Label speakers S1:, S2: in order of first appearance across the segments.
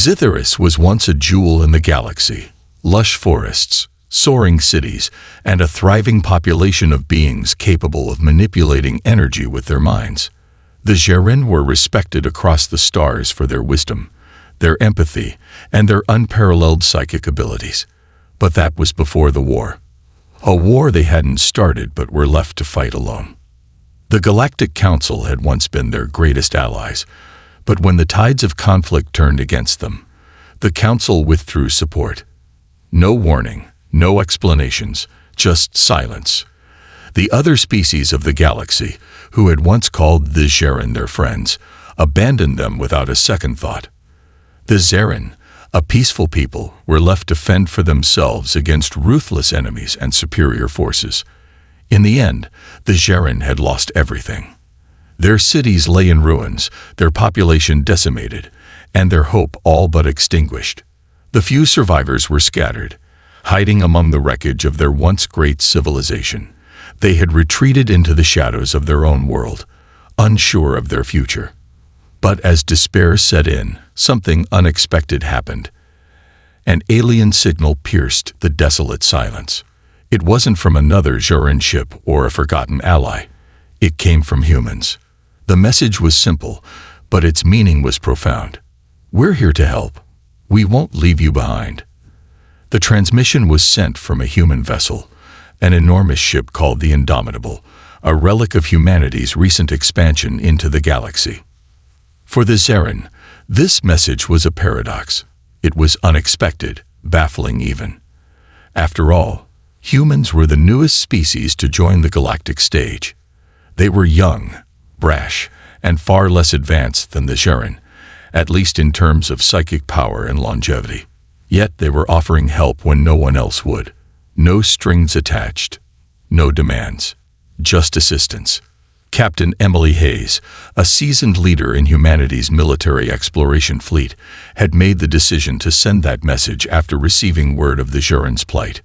S1: Zitherus was once a jewel in the galaxy. Lush forests, soaring cities, and a thriving population of beings capable of manipulating energy with their minds. The Zheryn were respected across the stars for their wisdom, their empathy, and their unparalleled psychic abilities. But that was before the war. A war they hadn't started but were left to fight alone. The Galactic Council had once been their greatest allies, but when the tides of conflict turned against them, the Council withdrew support. No warning, no explanations, just silence. The other species of the galaxy, who had once called the Zheryn their friends, abandoned them without a second thought. The Zheryn, a peaceful people, were left to fend for themselves against ruthless enemies and superior forces. In the end, the Zheryn had lost everything. Their cities lay in ruins, their population decimated, and their hope all but extinguished. The few survivors were scattered, hiding among the wreckage of their once great civilization. They had retreated into the shadows of their own world, unsure of their future. But as despair set in, something unexpected happened. An alien signal pierced the desolate silence. It wasn't from another Zheryn ship or a forgotten ally. It came from humans. The message was simple, but its meaning was profound. "We're here to help. We won't leave you behind." The transmission was sent from a human vessel, an enormous ship called the Indomitable, a relic of humanity's recent expansion into the galaxy. For the Zheryn, this message was a paradox. It was unexpected, baffling even. After all, humans were the newest species to join the galactic stage. They were young, brash, and far less advanced than the Zheryn, at least in terms of psychic power and longevity. Yet they were offering help when no one else would. No strings attached, no demands, just assistance. Captain Emily Hayes, a seasoned leader in humanity's military exploration fleet, had made the decision to send that message after receiving word of the Zheryn's plight.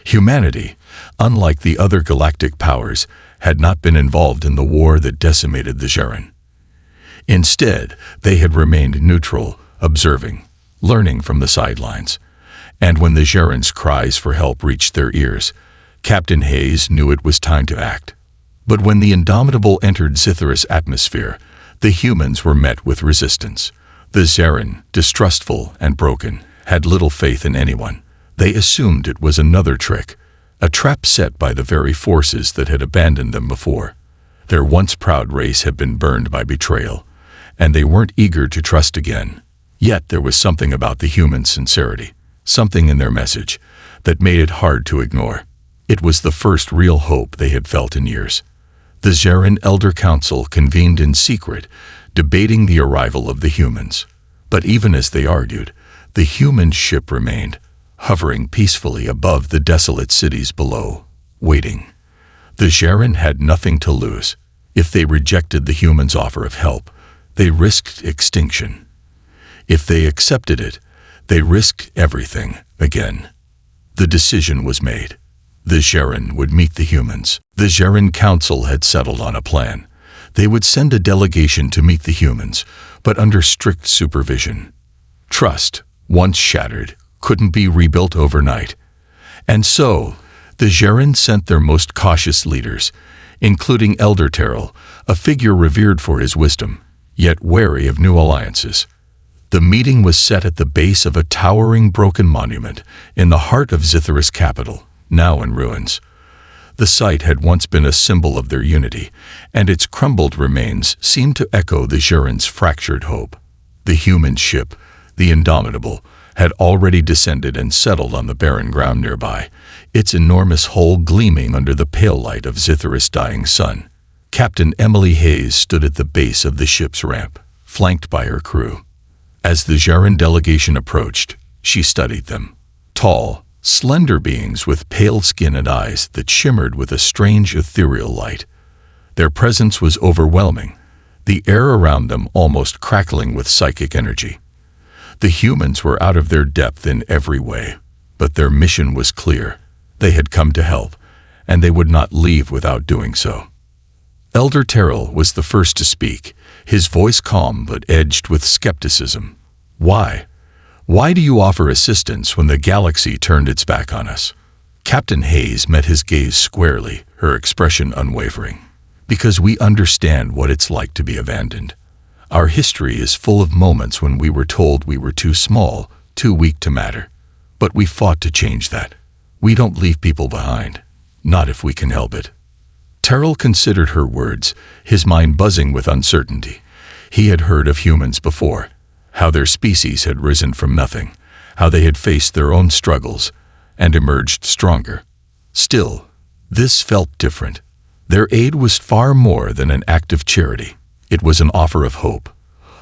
S1: Humanity, unlike the other galactic powers, had not been involved in the war that decimated the Zheryn. Instead, they had remained neutral, observing, learning from the sidelines. And when the Zheryn's cries for help reached their ears, Captain Hayes knew it was time to act. But when the Indomitable entered Zitherus' atmosphere, the humans were met with resistance. The Zheryn, distrustful and broken, had little faith in anyone. They assumed it was another trick, a trap set by the very forces that had abandoned them before. Their once proud race had been burned by betrayal, and they weren't eager to trust again. Yet there was something about the human sincerity, something in their message, that made it hard to ignore. It was the first real hope they had felt in years. The Zheryn Elder Council convened in secret, debating the arrival of the humans. But even as they argued, the human ship remained, hovering peacefully above the desolate cities below, waiting. The Zheryn had nothing to lose. If they rejected the humans' offer of help, they risked extinction. If they accepted it, they risked everything again. The decision was made. The Zheryn would meet the humans. The Zheryn Council had settled on a plan. They would send a delegation to meet the humans, but under strict supervision. Trust, once shattered, couldn't be rebuilt overnight. And so, the Zheryn sent their most cautious leaders, including Elder Terrell, a figure revered for his wisdom, yet wary of new alliances. The meeting was set at the base of a towering broken monument in the heart of Zitherus' capital, now in ruins. The site had once been a symbol of their unity, and its crumbled remains seemed to echo the Zheryn's fractured hope. The human ship, the Indomitable, had already descended and settled on the barren ground nearby, its enormous hull gleaming under the pale light of Zitherus' dying sun. Captain Emily Hayes stood at the base of the ship's ramp, flanked by her crew. As the Zheryn delegation approached, she studied them. Tall, slender beings with pale skin and eyes that shimmered with a strange ethereal light. Their presence was overwhelming, the air around them almost crackling with psychic energy. The humans were out of their depth in every way, but their mission was clear. They had come to help, and they would not leave without doing so. Elder Terrell was the first to speak, his voice calm but edged with skepticism. "Why? Why do you offer assistance when the galaxy turned its back on us? Captain Hayes met his gaze squarely, her expression unwavering. Because we understand what it's like to be abandoned. Our history is full of moments when we were told we were too small, too weak to matter. But we fought to change that. We don't leave people behind. Not if we can help it. Terrell considered her words, his mind buzzing with uncertainty. He had heard of humans before, how their species had risen from nothing, how they had faced their own struggles and emerged stronger. Still, this felt different. Their aid was far more than an act of charity. It was an offer of hope,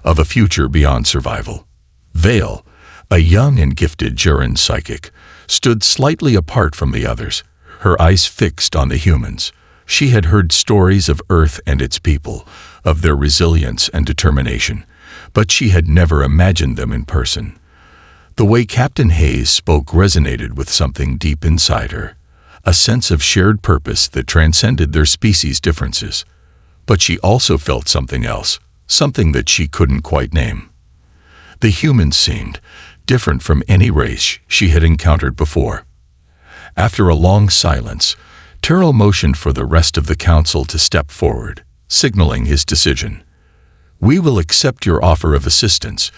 S1: of a future beyond survival. Vale, a young and gifted Jaren psychic, stood slightly apart from the others, her eyes fixed on the humans. She had heard stories of Earth and its people, of their resilience and determination, but she had never imagined them in person. The way Captain Hayes spoke resonated with something deep inside her, a sense of shared purpose that transcended their species' differences. But she also felt something else, something that she couldn't quite name. The humans seemed different from any race she had encountered before. After a long silence, Terrell motioned for the rest of the council to step forward, signaling his decision. We will accept your offer of assistance,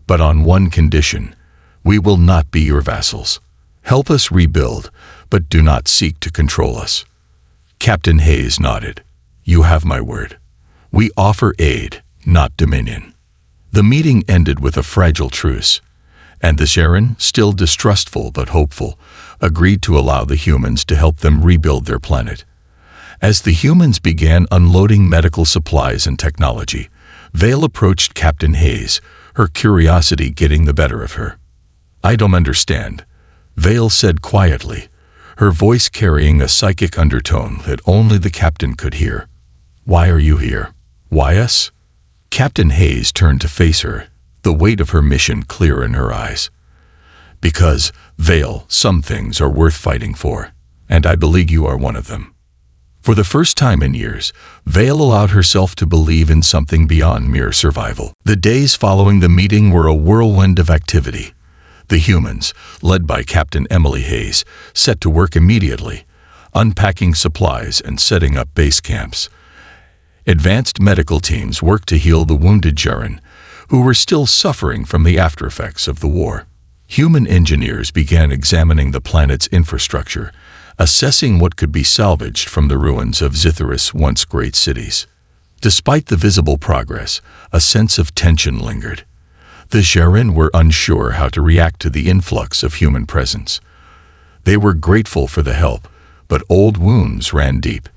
S1: but on one condition. We will not be your vassals. Help us rebuild, but do not seek to control us. Captain Hayes nodded. You have my word. We offer aid, not dominion. The meeting ended with a fragile truce, and the Jaren, still distrustful but hopeful, agreed to allow the humans to help them rebuild their planet. As the humans began unloading medical supplies and technology, Vale approached Captain Hayes, her curiosity getting the better of her. I don't understand, Vale said quietly, her voice carrying a psychic undertone that only the captain could hear. Why are you here? Why us? Captain Hayes turned to face her, the weight of her mission clear in her eyes. Because, Vale, some things are worth fighting for, and I believe you are one of them. For the first time in years, Vale allowed herself to believe in something beyond mere survival. The days following the meeting were a whirlwind of activity. The humans, led by Captain Emily Hayes, set to work immediately, unpacking supplies and setting up base camps. Advanced medical teams worked to heal the wounded Jaren, who were still suffering from the aftereffects of the war. Human engineers began examining the planet's infrastructure, assessing what could be salvaged from the ruins of Zitharus' once great cities. Despite the visible progress, a sense of tension lingered. The Jaren were unsure how to react to the influx of human presence. They were grateful for the help, but old wounds ran deep.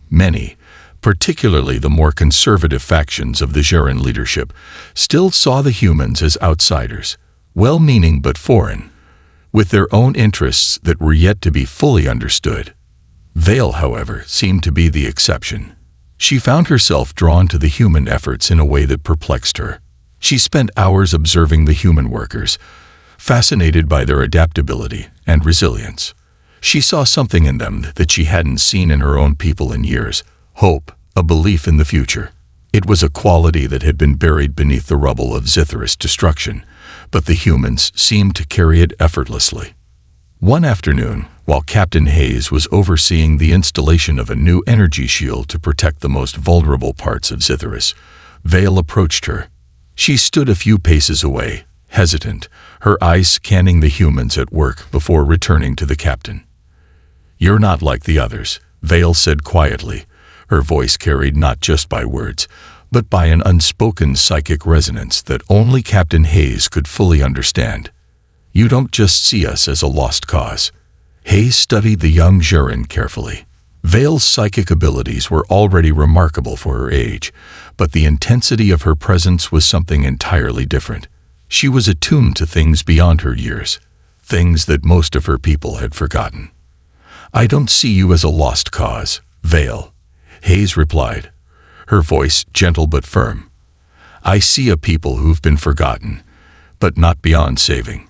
S1: Many, particularly the more conservative factions of the Jaren leadership, still saw the humans as outsiders, well-meaning but foreign, with their own interests that were yet to be fully understood. Vale, however, seemed to be the exception. She found herself drawn to the human efforts in a way that perplexed her. She spent hours observing the human workers, fascinated by their adaptability and resilience. She saw something in them that she hadn't seen in her own people in years: hope, a belief in the future. It was a quality that had been buried beneath the rubble of Zitharus' destruction, but the humans seemed to carry it effortlessly. One afternoon, while Captain Hayes was overseeing the installation of a new energy shield to protect the most vulnerable parts of Zitharus, Vale approached her. She stood a few paces away, hesitant, her eyes scanning the humans at work before returning to the captain. You're not like the others, Vale said quietly, her voice carried not just by words, but by an unspoken psychic resonance that only Captain Hayes could fully understand. You don't just see us as a lost cause. Hayes studied the young Jaren carefully. Vale's psychic abilities were already remarkable for her age, but the intensity of her presence was something entirely different. She was attuned to things beyond her years, things that most of her people had forgotten. I don't see you as a lost cause, Vale, Hayes replied, her voice gentle but firm. I see a people who've been forgotten, but not beyond saving.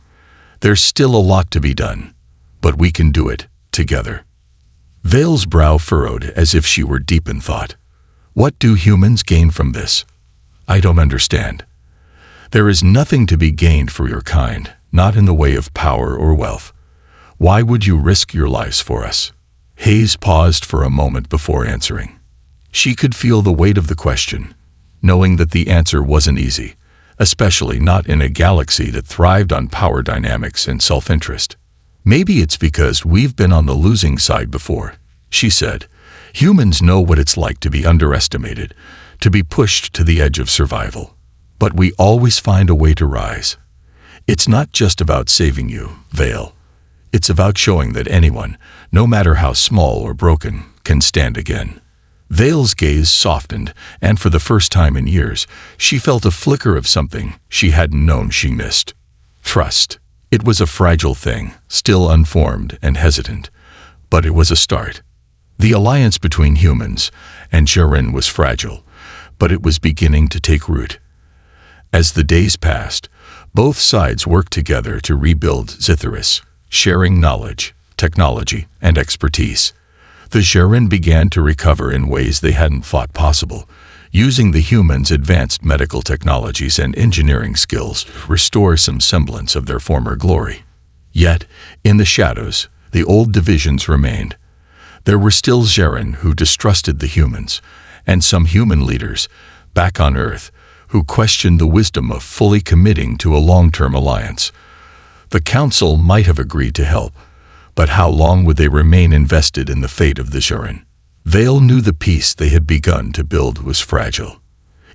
S1: There's still a lot to be done, but we can do it, together. Vale's brow furrowed as if she were deep in thought. What do humans gain from this? I don't understand. There is nothing to be gained for your kind, not in the way of power or wealth. Why would you risk your lives for us?" Hayes paused for a moment before answering. She could feel the weight of the question, knowing that the answer wasn't easy, especially not in a galaxy that thrived on power dynamics and self-interest. "Maybe it's because we've been on the losing side before," she said. "Humans know what it's like to be underestimated, to be pushed to the edge of survival. But we always find a way to rise. It's not just about saving you, Vale. It's about showing that anyone, no matter how small or broken, can stand again." Vale's gaze softened, and for the first time in years, she felt a flicker of something she hadn't known she missed. Trust. It was a fragile thing, still unformed and hesitant, but it was a start. The alliance between humans and Jaren was fragile, but it was beginning to take root. As the days passed, both sides worked together to rebuild Zitherus, sharing knowledge, technology, and expertise. The Jaren began to recover in ways they hadn't thought possible, using the humans' advanced medical technologies and engineering skills to restore some semblance of their former glory. Yet, in the shadows, the old divisions remained. There were still Jaren who distrusted the humans, and some human leaders, back on Earth, who questioned the wisdom of fully committing to a long-term alliance. The Council might have agreed to help, but how long would they remain invested in the fate of the Jaren? Vale knew the peace they had begun to build was fragile.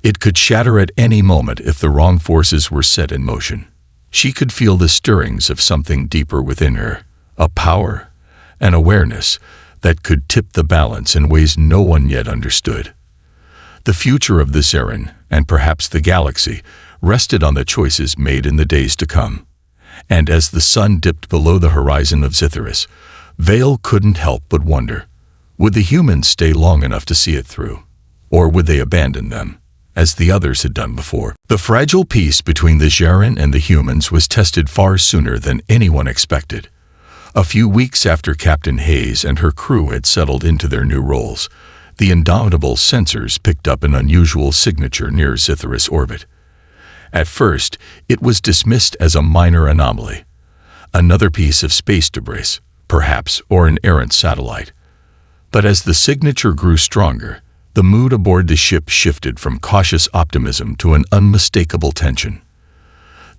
S1: It could shatter at any moment if the wrong forces were set in motion. She could feel the stirrings of something deeper within her, a power, an awareness that could tip the balance in ways no one yet understood. The future of the Jaren, and perhaps the galaxy, rested on the choices made in the days to come. And as the sun dipped below the horizon of Zitherus, Vale couldn't help but wonder, would the humans stay long enough to see it through? Or would they abandon them, as the others had done before? The fragile peace between the Jaren and the humans was tested far sooner than anyone expected. A few weeks after Captain Hayes and her crew had settled into their new roles, the indomitable sensors picked up an unusual signature near Zitherus' orbit. At first, it was dismissed as a minor anomaly, another piece of space debris, perhaps, or an errant satellite. But as the signature grew stronger, the mood aboard the ship shifted from cautious optimism to an unmistakable tension.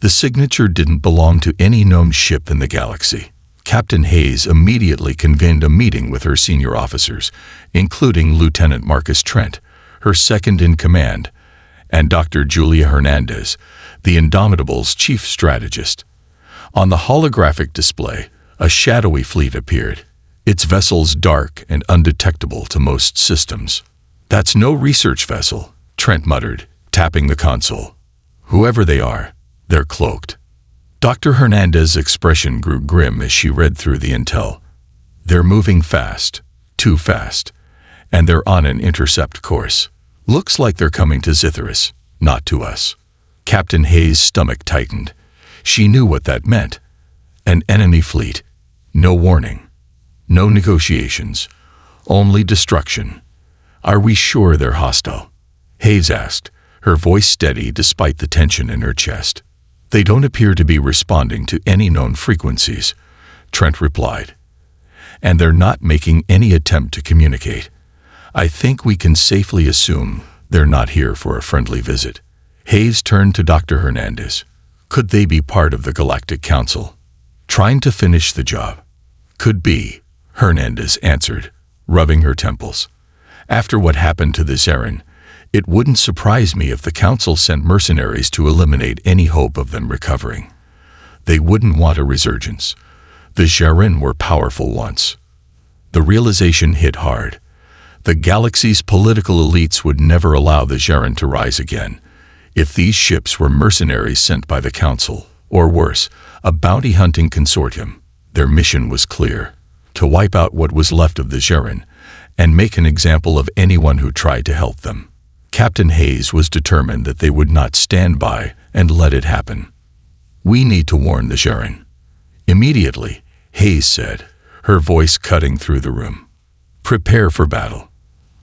S1: The signature didn't belong to any known ship in the galaxy. Captain Hayes immediately convened a meeting with her senior officers, including Lieutenant Marcus Trent, her second-in-command, and Dr. Julia Hernandez, the Indomitable's chief strategist. On the holographic display, a shadowy fleet appeared, its vessels dark and undetectable to most systems. "That's no research vessel," Trent muttered, tapping the console. "Whoever they are, they're cloaked." Dr. Hernandez's expression grew grim as she read through the intel. "They're moving fast, too fast, and they're on an intercept course. Looks like they're coming to Zitherus, not to us." Captain Hayes' stomach tightened. She knew what that meant. An enemy fleet. No warning. No negotiations. Only destruction. "Are we sure they're hostile?" Hayes asked, her voice steady despite the tension in her chest. "They don't appear to be responding to any known frequencies," Trent replied. "And they're not making any attempt to communicate. I think we can safely assume they're not here for a friendly visit." Hayes turned to Dr. Hernandez. "Could they be part of the Galactic Council, trying to finish the job?" "Could be," Hernandez answered, rubbing her temples. "After what happened to the Jaren, it wouldn't surprise me if the Council sent mercenaries to eliminate any hope of them recovering. They wouldn't want a resurgence. The Jaren were powerful once." The realization hit hard. The galaxy's political elites would never allow the Jaren to rise again. If these ships were mercenaries sent by the Council, or worse, a bounty-hunting consortium, their mission was clear: to wipe out what was left of the Jaren and make an example of anyone who tried to help them. Captain Hayes was determined that they would not stand by and let it happen. "We need to warn the Jaren." "Immediately," Hayes said, her voice cutting through the room. "Prepare for battle.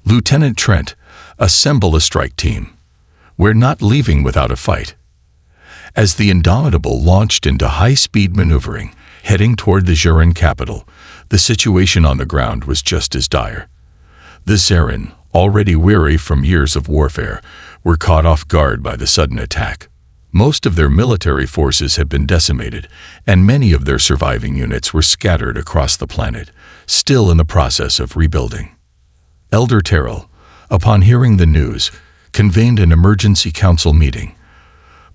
S1: Lieutenant Trent, assemble a strike team. We're not leaving without a fight." As the Indomitable launched into high-speed maneuvering, heading toward the Zharan capital, the situation on the ground was just as dire. The Zharan, already weary from years of warfare, were caught off guard by the sudden attack. Most of their military forces had been decimated, and many of their surviving units were scattered across the planet, still in the process of rebuilding. Elder Terrell, upon hearing the news, convened an emergency council meeting.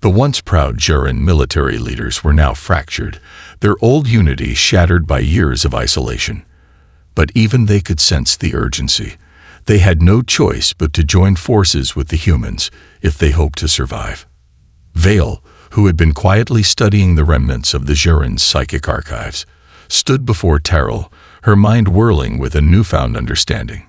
S1: The once proud Zharan military leaders were now fractured, their old unity shattered by years of isolation. But even they could sense the urgency. They had no choice but to join forces with the humans if they hoped to survive. Vale, who had been quietly studying the remnants of the Zharan's psychic archives, stood before Terrell, her mind whirling with a newfound understanding.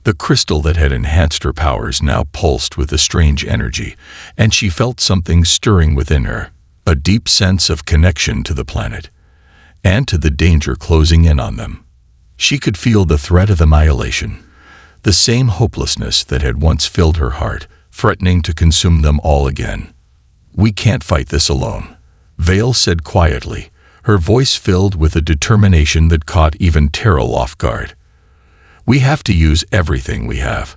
S1: The crystal that had enhanced her powers now pulsed with a strange energy, and she felt something stirring within her, a deep sense of connection to the planet, and to the danger closing in on them. She could feel the threat of annihilation, the same hopelessness that had once filled her heart, threatening to consume them all again. "We can't fight this alone," Vale said quietly, her voice filled with a determination that caught even Terrell off guard. "We have to use everything we have.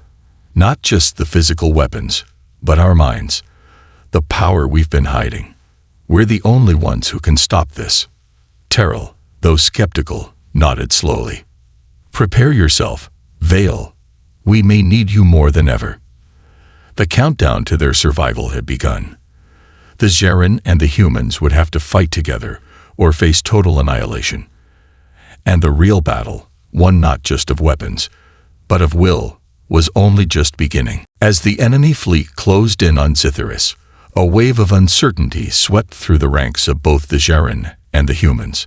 S1: Not just the physical weapons, but our minds. The power we've been hiding. We're the only ones who can stop this." Terrell, though skeptical, nodded slowly. "Prepare yourself, Vale. We may need you more than ever." The countdown to their survival had begun. The Zharan and the humans would have to fight together or face total annihilation. And the real battle, one not just of weapons, but of will, was only just beginning. As the enemy fleet closed in on Zitherus, a wave of uncertainty swept through the ranks of both the Zharan and the humans.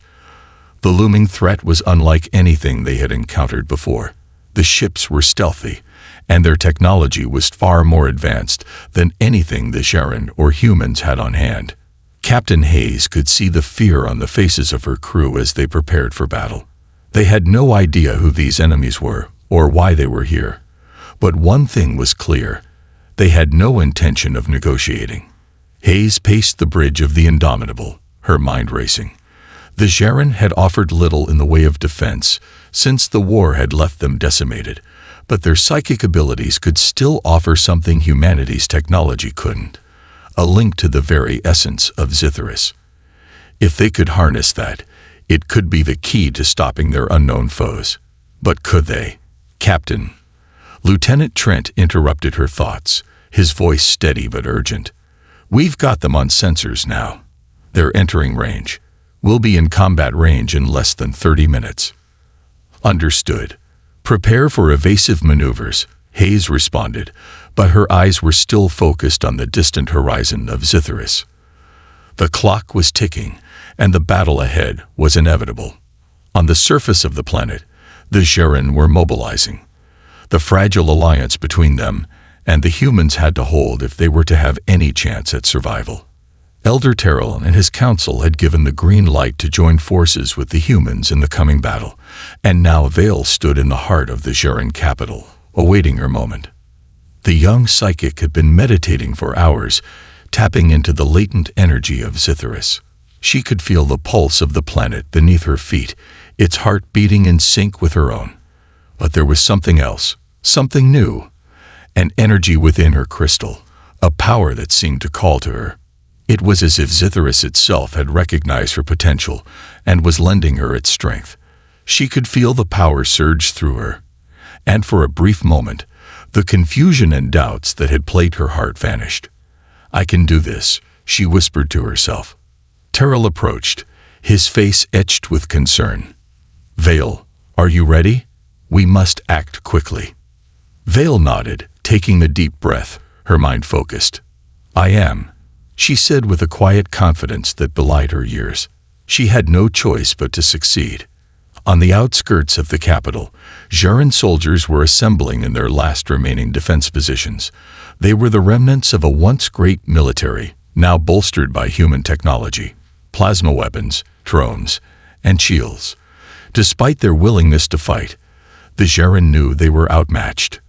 S1: The looming threat was unlike anything they had encountered before. The ships were stealthy, and their technology was far more advanced than anything the Zharan or humans had on hand. Captain Hayes could see the fear on the faces of her crew as they prepared for battle. They had no idea who these enemies were or why they were here. But one thing was clear: they had no intention of negotiating. Hayes paced the bridge of the Indomitable, her mind racing. The Zharan had offered little in the way of defense since the war had left them decimated, but their psychic abilities could still offer something humanity's technology couldn't: a link to the very essence of Zitherus. If they could harness that, it could be the key to stopping their unknown foes. But could they? "Captain." Lieutenant Trent interrupted her thoughts, his voice steady but urgent. "We've got them on sensors now. They're entering range. We'll be in combat range in less than 30 minutes. "Understood. Prepare for evasive maneuvers," Hayes responded, but her eyes were still focused on the distant horizon of Zitherus. The clock was ticking, and the battle ahead was inevitable. On the surface of the planet, the Zharan were mobilizing. The fragile alliance between them and the humans had to hold if they were to have any chance at survival. Elder Terrell and his council had given the green light to join forces with the humans in the coming battle, and now Vale stood in the heart of the Zharan capital, awaiting her moment. The young psychic had been meditating for hours, tapping into the latent energy of Zitherus. She could feel the pulse of the planet beneath her feet, its heart beating in sync with her own. But there was something else, something new, an energy within her crystal, a power that seemed to call to her. It was as if Zitherus itself had recognized her potential and was lending her its strength. She could feel the power surge through her, and for a brief moment, the confusion and doubts that had plagued her heart vanished. "I can do this," she whispered to herself. Terrell approached, his face etched with concern. "Vale, are you ready? We must act quickly." Vale nodded, taking a deep breath, her mind focused. "I am," she said with a quiet confidence that belied her years. She had no choice but to succeed. On the outskirts of the capital, Zharan soldiers were assembling in their last remaining defense positions. They were the remnants of a once great military, now bolstered by human technology, plasma weapons, drones, and shields. Despite their willingness to fight, the Zharan knew they were outmatched.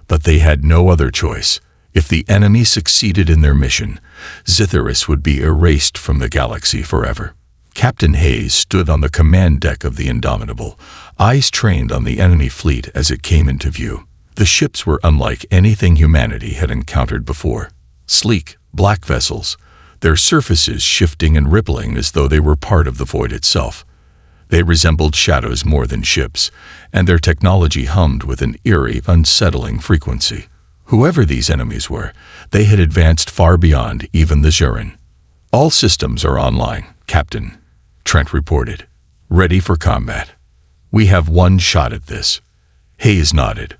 S1: But they had no other choice. If the enemy succeeded in their mission, Zitherus would be erased from the galaxy forever. Captain Hayes stood on the command deck of the Indomitable, eyes trained on the enemy fleet as it came into view. The ships were unlike anything humanity had encountered before. Sleek, black vessels, their surfaces shifting and rippling as though they were part of the void itself. They resembled shadows more than ships, and their technology hummed with an eerie, unsettling frequency. Whoever these enemies were, they had advanced far beyond even the Zuran. "All systems are online, Captain," Trent reported. "Ready for combat. We have one shot at this." Hayes nodded.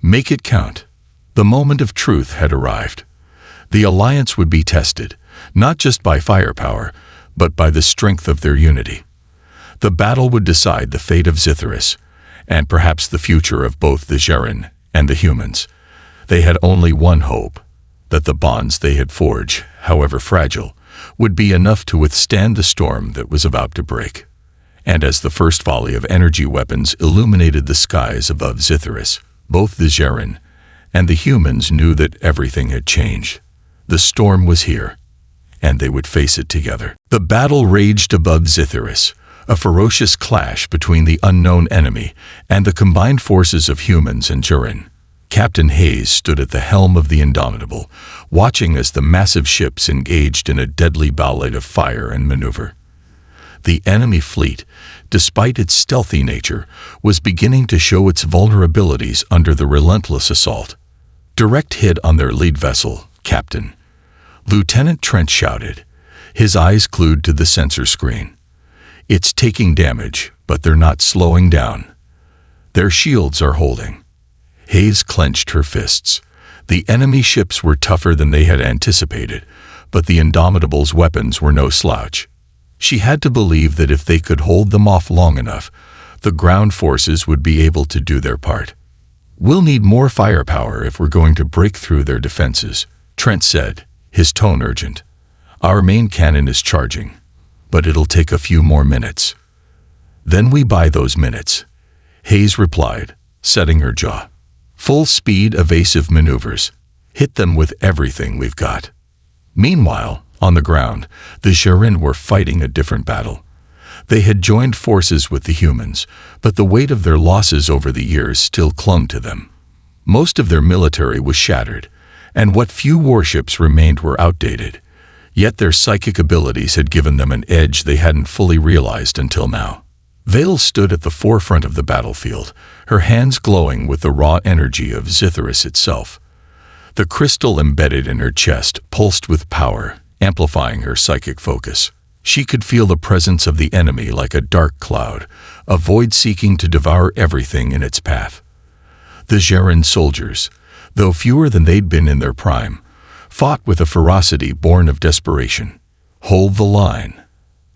S1: "Make it count." The moment of truth had arrived. The Alliance would be tested, not just by firepower, but by the strength of their unity. The battle would decide the fate of Zitherus, and perhaps the future of both the Zuran and the humans. They had only one hope, that the bonds they had forged, however fragile, would be enough to withstand the storm that was about to break. And as the first volley of energy weapons illuminated the skies above Zitherus, both the Zuran and the humans knew that everything had changed. The storm was here, and they would face it together. The battle raged above Zitherus, a ferocious clash between the unknown enemy and the combined forces of humans and Zuran. Captain Hayes stood at the helm of the Indomitable, watching as the massive ships engaged in a deadly ballet of fire and maneuver. The enemy fleet, despite its stealthy nature, was beginning to show its vulnerabilities under the relentless assault. "Direct hit on their lead vessel, Captain," Lieutenant Trent shouted, his eyes glued to the sensor screen. "It's taking damage, but they're not slowing down. Their shields are holding." Hayes clenched her fists. The enemy ships were tougher than they had anticipated, but the Indomitable's weapons were no slouch. She had to believe that if they could hold them off long enough, the ground forces would be able to do their part. "We'll need more firepower if we're going to break through their defenses," Trent said, his tone urgent. "Our main cannon is charging, but it'll take a few more minutes." "Then we buy those minutes," Hayes replied, setting her jaw. "Full speed evasive maneuvers. Hit them with everything we've got." Meanwhile, on the ground, the Zuran were fighting a different battle. They had joined forces with the humans, but the weight of their losses over the years still clung to them. Most of their military was shattered, and what few warships remained were outdated. Yet their psychic abilities had given them an edge they hadn't fully realized until now. Vale stood at the forefront of the battlefield, her hands glowing with the raw energy of Zitherus itself. The crystal embedded in her chest pulsed with power, amplifying her psychic focus. She could feel the presence of the enemy like a dark cloud, a void seeking to devour everything in its path. The Zuran soldiers, though fewer than they'd been in their prime, fought with a ferocity born of desperation. "Hold the line."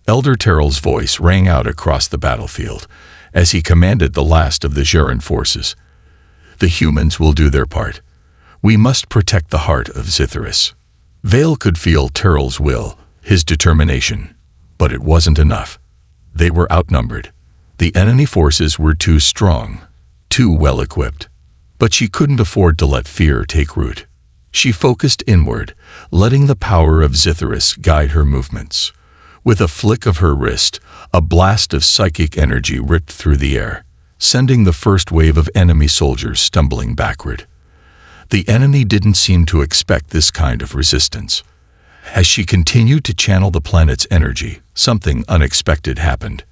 S1: Elder Terrell's voice rang out across the battlefield as he commanded the last of the Zuran forces. "The humans will do their part. We must protect the heart of Zitherus." Vale could feel Terrell's will, his determination, but it wasn't enough. They were outnumbered. The enemy forces were too strong, too well-equipped. But she couldn't afford to let fear take root. She focused inward, letting the power of Zitherus guide her movements. With a flick of her wrist, a blast of psychic energy ripped through the air, sending the first wave of enemy soldiers stumbling backward. The enemy didn't seem to expect this kind of resistance. As she continued to channel the planet's energy, something unexpected happened.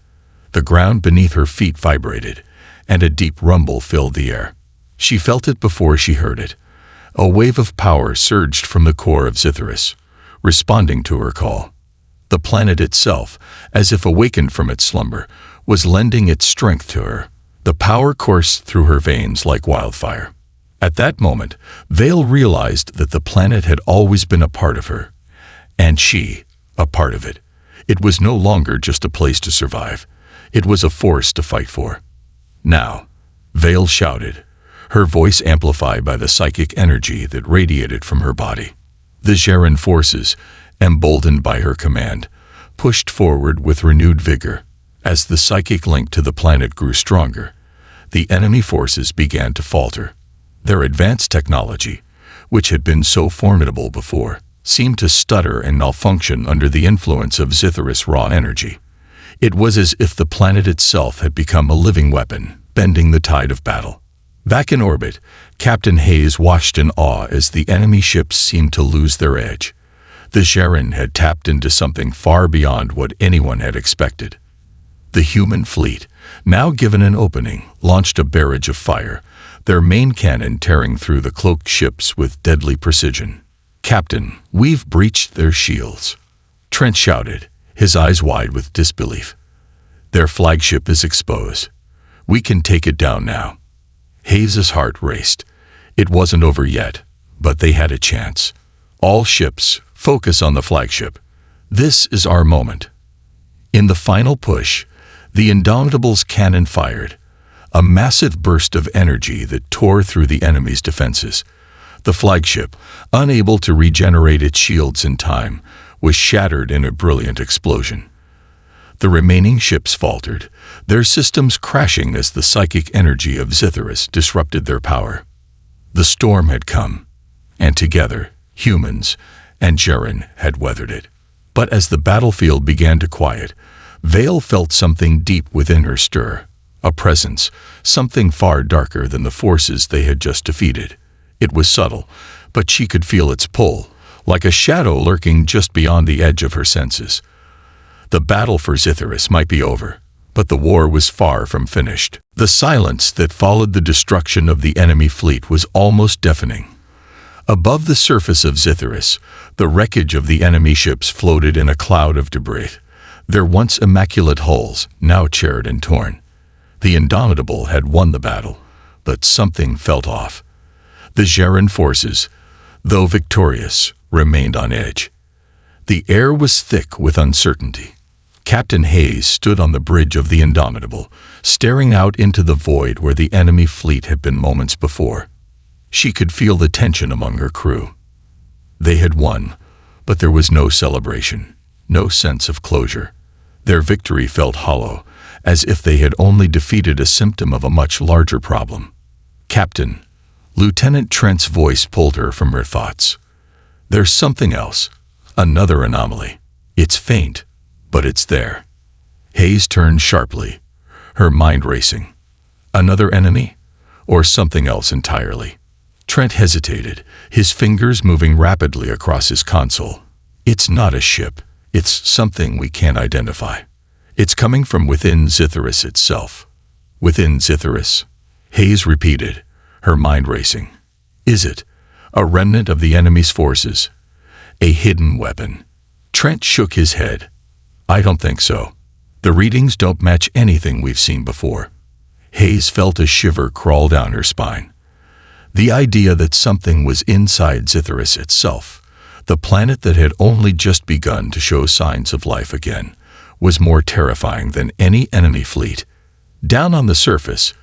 S1: The ground beneath her feet vibrated, and a deep rumble filled the air. She felt it before she heard it. A wave of power surged from the core of Zitherus, responding to her call. The planet itself, as if awakened from its slumber, was lending its strength to her. The power coursed through her veins like wildfire. At that moment, Vale realized that the planet had always been a part of her, and she, a part of it. It was no longer just a place to survive. It was a force to fight for. "Now," Vale shouted, her voice amplified by the psychic energy that radiated from her body. The Zuran forces, emboldened by her command, pushed forward with renewed vigor. As the psychic link to the planet grew stronger, the enemy forces began to falter. Their advanced technology, which had been so formidable before, seemed to stutter and malfunction under the influence of Zitharus' raw energy. It was as if the planet itself had become a living weapon, bending the tide of battle. Back in orbit, Captain Hayes watched in awe as the enemy ships seemed to lose their edge. The Terran had tapped into something far beyond what anyone had expected. The human fleet, now given an opening, launched a barrage of fire, their main cannon tearing through the cloaked ships with deadly precision. "Captain, we've breached their shields," Trent shouted, his eyes wide with disbelief. "Their flagship is exposed. We can take it down now." Hayes' heart raced. It wasn't over yet, but they had a chance. "All ships, focus on the flagship. This is our moment." In the final push, the Indomitable's cannon fired, a massive burst of energy that tore through the enemy's defenses. The flagship, unable to regenerate its shields in time, was shattered in a brilliant explosion. The remaining ships faltered, their systems crashing as the psychic energy of Zitharus disrupted their power. The storm had come, and together, humans and Jaren had weathered it. But as the battlefield began to quiet, Vale felt something deep within her stir, a presence, something far darker than the forces they had just defeated. It was subtle, but she could feel its pull, like a shadow lurking just beyond the edge of her senses. The battle for Zitharus might be over, but the war was far from finished. The silence that followed the destruction of the enemy fleet was almost deafening. Above the surface of Zitharus, the wreckage of the enemy ships floated in a cloud of debris, their once immaculate hulls now charred and torn. The Indomitable had won the battle, but something felt off. The Jaren forces, though victorious, remained on edge. The air was thick with uncertainty. Captain Hayes stood on the bridge of the Indomitable, staring out into the void where the enemy fleet had been moments before. She could feel the tension among her crew. They had won, but there was no celebration, no sense of closure. Their victory felt hollow, as if they had only defeated a symptom of a much larger problem. "Captain," Lieutenant Trent's voice pulled her from her thoughts. "There's something else, another anomaly. It's faint, but it's there." Hayes turned sharply, her mind racing. Another enemy? Or something else entirely? Trent hesitated, his fingers moving rapidly across his console. "It's not a ship. It's something we can't identify. It's coming from within Zitharus itself." "Within Zitharus?" Hayes repeated, her mind racing. "Is it a remnant of the enemy's forces? A hidden weapon?" Trent shook his head. "I don't think so. The readings don't match anything we've seen before." Hayes felt a shiver crawl down her spine. The idea that something was inside Zitharus itself, the planet that had only just begun to show signs of life again, was more terrifying than any enemy fleet. Down on the surface,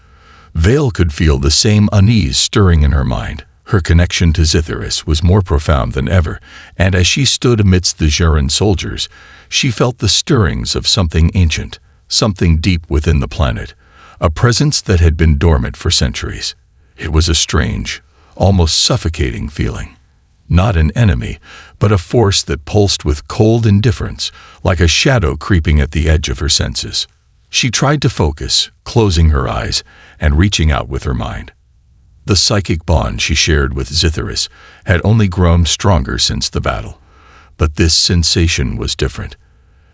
S1: Vale could feel the same unease stirring in her mind. Her connection to Zitharus was more profound than ever, and as she stood amidst the Jaren soldiers, she felt the stirrings of something ancient, something deep within the planet, a presence that had been dormant for centuries. It was a strange, almost suffocating feeling. Not an enemy, but a force that pulsed with cold indifference, like a shadow creeping at the edge of her senses. She tried to focus, closing her eyes and reaching out with her mind. The psychic bond she shared with Zitharus had only grown stronger since the battle, but this sensation was different.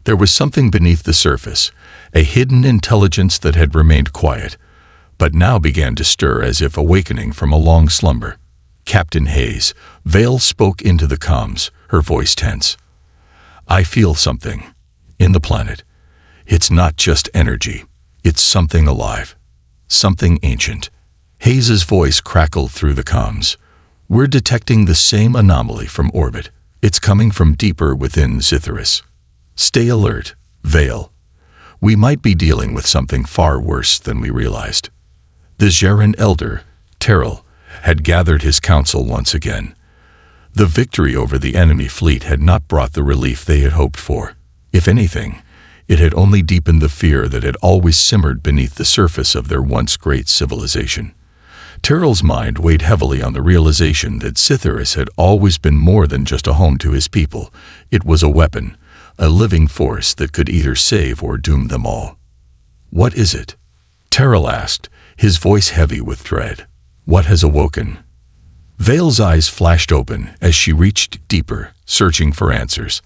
S1: There was something beneath the surface, a hidden intelligence that had remained quiet, but now began to stir as if awakening from a long slumber. "Captain Hayes," Vale spoke into the comms, her voice tense. "I feel something. In the planet. It's not just energy. It's something alive. Something ancient." Hayes' voice crackled through the comms. "We're detecting the same anomaly from orbit. It's coming from deeper within Zitharus. Stay alert, Vale. We might be dealing with something far worse than we realized." The Jaren elder, Terrell, had gathered his council once again. The victory over the enemy fleet had not brought the relief they had hoped for. If anything, it had only deepened the fear that had always simmered beneath the surface of their once great civilization. Terrell's mind weighed heavily on the realization that Cytheris had always been more than just a home to his people. It was a weapon, a living force that could either save or doom them all. "What is it?" Terrell asked, his voice heavy with dread. "What has awoken?" Vale's eyes flashed open as she reached deeper, searching for answers.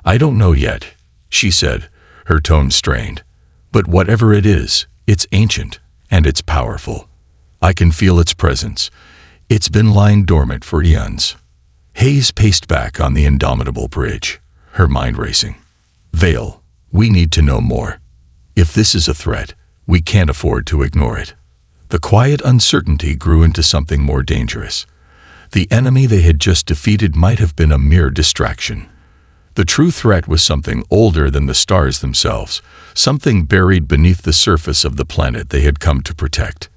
S1: "I don't know yet," she said, her tone strained. "But whatever it is, it's ancient, and it's powerful. I can feel its presence. It's been lying dormant for eons." Hayes paced back on the indomitable bridge, her mind racing. "Vale, we need to know more. If this is a threat, we can't afford to ignore it." The quiet uncertainty grew into something more dangerous. The enemy they had just defeated might have been a mere distraction. The true threat was something older than the stars themselves, something buried beneath the surface of the planet they had come to protect.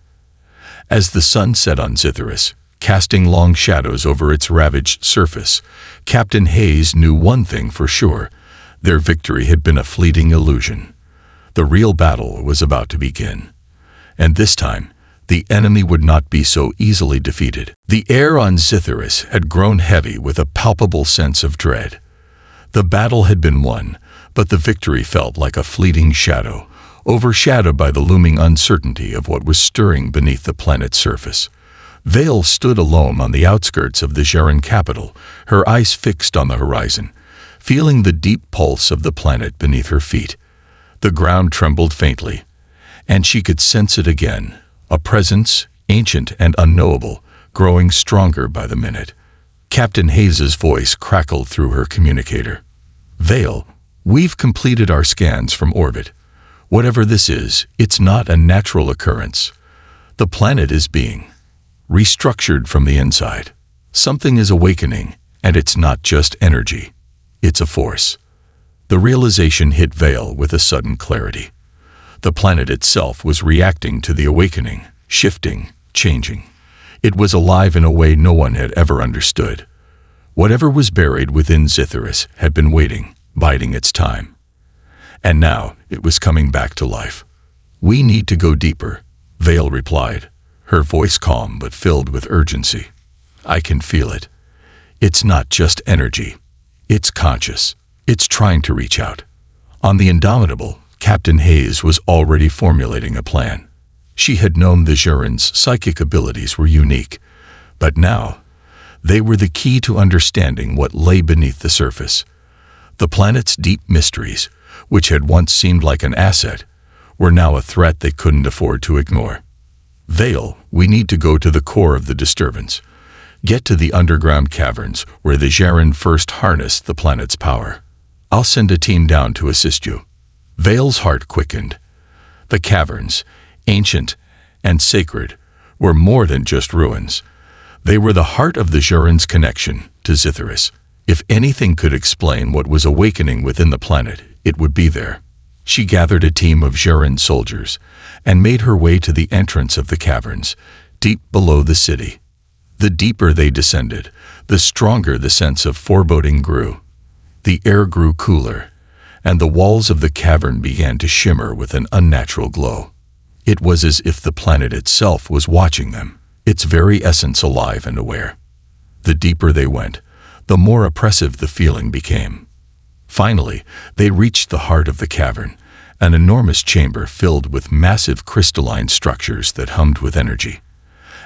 S1: As the sun set on Cytheris, casting long shadows over its ravaged surface, Captain Hayes knew one thing for sure: their victory had been a fleeting illusion. The real battle was about to begin. And this time, the enemy would not be so easily defeated. The air on Cytheris had grown heavy with a palpable sense of dread. The battle had been won, but the victory felt like a fleeting shadow, overshadowed by the looming uncertainty of what was stirring beneath the planet's surface. Vale stood alone on the outskirts of the Jaren capital, her eyes fixed on the horizon, feeling the deep pulse of the planet beneath her feet. The ground trembled faintly, and she could sense it again, a presence, ancient and unknowable, growing stronger by the minute. Captain Hayes's voice crackled through her communicator. "Vale, we've completed our scans from orbit. Whatever this is, it's not a natural occurrence. The planet is being restructured from the inside. Something is awakening, and it's not just energy. It's a force." The realization hit Vale with a sudden clarity. The planet itself was reacting to the awakening, shifting, changing. It was alive in a way no one had ever understood. Whatever was buried within Cytheris had been waiting, biding its time. And now it was coming back to life. "We need to go deeper," Vale replied, her voice calm but filled with urgency. "I can feel it. It's not just energy. It's conscious. It's trying to reach out." On the Indomitable, Captain Hayes was already formulating a plan. She had known the Jaren's psychic abilities were unique, but now they were the key to understanding what lay beneath the surface. The planet's deep mysteries, which had once seemed like an asset, were now a threat they couldn't afford to ignore. "Vale, we need to go to the core of the disturbance. Get to the underground caverns where the Jaren first harnessed the planet's power. I'll send a team down to assist you." Vale's heart quickened. The caverns, ancient and sacred, were more than just ruins. They were the heart of the Jaren's connection to Cytheris. If anything could explain what was awakening within the planet, it would be there. She gathered a team of Jaren soldiers and made her way to the entrance of the caverns, deep below the city. The deeper they descended, the stronger the sense of foreboding grew. The air grew cooler, and the walls of the cavern began to shimmer with an unnatural glow. It was as if the planet itself was watching them, its very essence alive and aware. The deeper they went, the more oppressive the feeling became. Finally, they reached the heart of the cavern, an enormous chamber filled with massive crystalline structures that hummed with energy.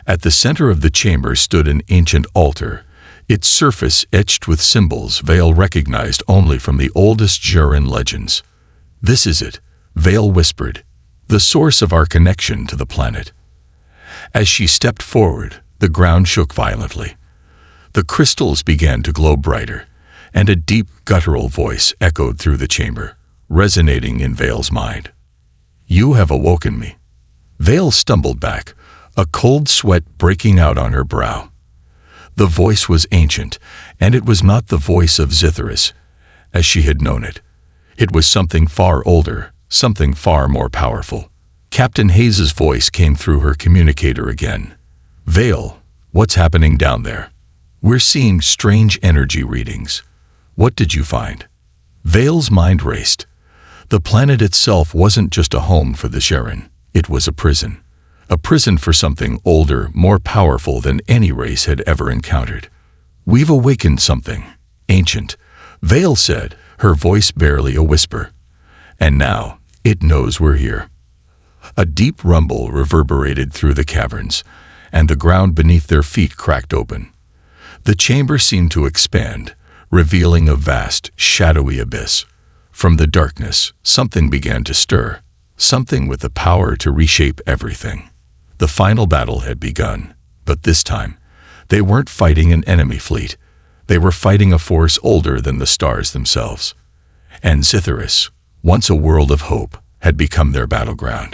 S1: At the center of the chamber stood an ancient altar, its surface etched with symbols Vale recognized only from the oldest Jaren legends. "This is it," Vale whispered, "the source of our connection to the planet." As she stepped forward, the ground shook violently. The crystals began to glow brighter, and a deep guttural voice echoed through the chamber, resonating in Vale's mind. "You have awoken me." Vale stumbled back, a cold sweat breaking out on her brow. The voice was ancient, and it was not the voice of Cytheris, as she had known it. It was something far older, something far more powerful. Captain Hayes's voice came through her communicator again. "Vale, what's happening down there? We're seeing strange energy readings. What did you find?" Vale's mind raced. The planet itself wasn't just a home for the Jaren, it was a prison. a prison for something older, more powerful than any race had ever encountered. "We've awakened something, ancient," Vale said, her voice barely a whisper. "And now, it knows we're here." A deep rumble reverberated through the caverns, and the ground beneath their feet cracked open. The chamber seemed to expand, revealing a vast, shadowy abyss. From the darkness, something began to stir, something with the power to reshape everything. The final battle had begun, but this time, they weren't fighting an enemy fleet. They were fighting a force older than the stars themselves. And Zitherus, once a world of hope, had become their battleground.